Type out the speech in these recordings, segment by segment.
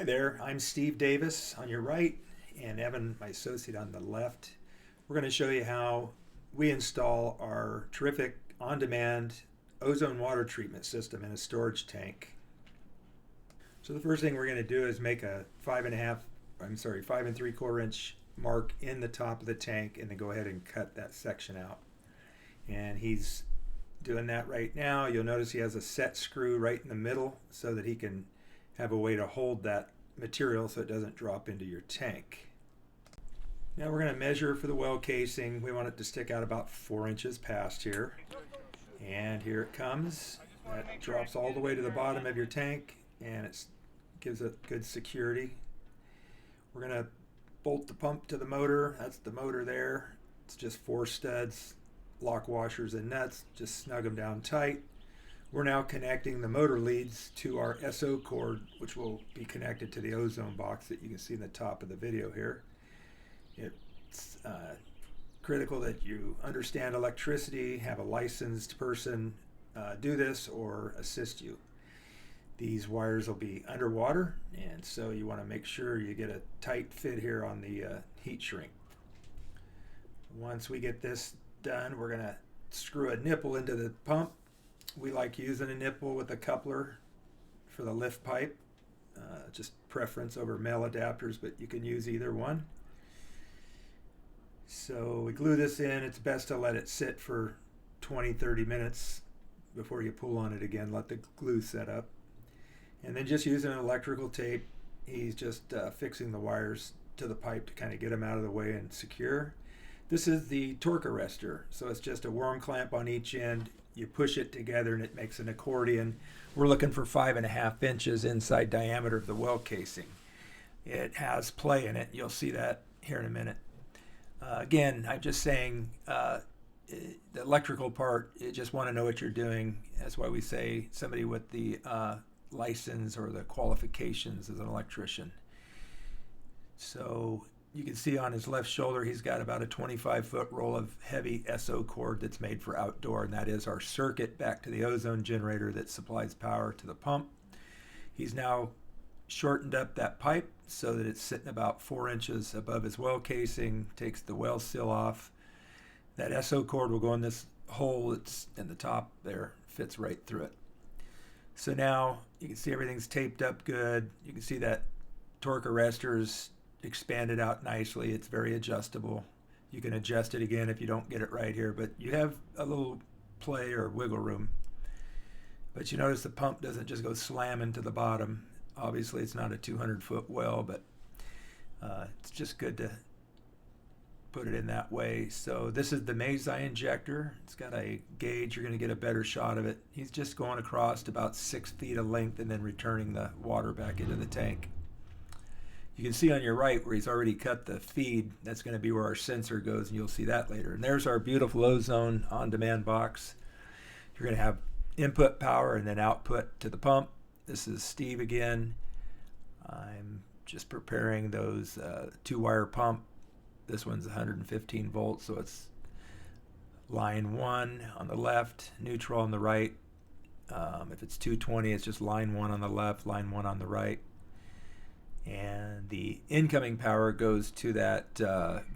there, I'm Steve Davis on your right and Evan, my associate, on the left. We're going to show you how we install our terrific on-demand ozone water treatment system in a storage tank. So the first thing we're going to do is make a 5 3/4 inch mark in the top of the tank and then go ahead and cut that section out. And he's doing that right now. You'll notice he has a set screw right in the middle so that he can have a way to hold that material so it doesn't drop into your tank. Now we're going to measure for the well casing. We want it to stick out about 4 inches past here. And here it comes. That drops all the way to the bottom of your tank and it gives it good security. We're going to bolt the pump to the motor. That's the motor there. It's just 4 studs, lock washers and nuts. Just snug them down tight. We're now connecting the motor leads to our SO cord, which will be connected to the ozone box that you can see in the top of the video here. It's critical that you understand electricity, have a licensed person do this or assist you. These wires will be underwater, and so you want to make sure you get a tight fit here on the heat shrink. Once we get this done, we're going to screw a nipple into the pump. We like using a nipple with a coupler for the lift pipe. Just preference over male adapters, but you can use either one. So we glue this in. It's best to let it sit for 20-30 minutes before you pull on it again. Let the glue set up. And then just using an electrical tape, he's just fixing the wires to the pipe to kind of get them out of the way and secure. This is the torque arrestor. So it's just a worm clamp on each end. You push it together and it makes an accordion. We're looking for 5.5 inches inside diameter of the well casing. It has play in it. You'll see that here in a minute. Again, I'm just saying the electrical part, you just want to know what you're doing. That's why we say somebody with the license or the qualifications as an electrician. So you can see on his left shoulder he's got about a 25-foot roll of heavy SO cord that's made for outdoor, and that is our circuit back to the ozone generator that supplies power to the pump. He's now shortened up that pipe so that it's sitting about 4 inches above his well casing, takes the well seal off. That SO cord will go in this hole that's in the top there, fits right through it. So now you can see everything's taped up good. You can see that torque arrestor's expanded out nicely. It's very adjustable. You can adjust it again if you don't get it right here, but you have a little play or wiggle room. But you notice the pump doesn't just go slamming to the bottom. Obviously it's not a 200-foot well, but it's just good to put it in that way. So this is the Mazi injector. It's got a gauge. You're going to get a better shot of it. He's just going across about 6 feet of length and then returning the water back into the tank. You can see on your right where he's already cut the feed. That's going to be where our sensor goes, and you'll see that later. And there's our beautiful ozone on-demand box. You're going to have input power and then output to the pump. This is Steve again. I'm just preparing those 2-wire pump. This one's 115 volts, so it's line 1 on the left, neutral on the right. If it's 220, it's just line 1 on the left, line 1 on the right. And the incoming power goes to that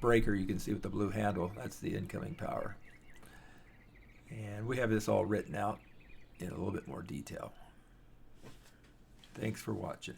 breaker you can see with the blue handle. That's the incoming power. And we have this all written out in a little bit more detail. Thanks for watching.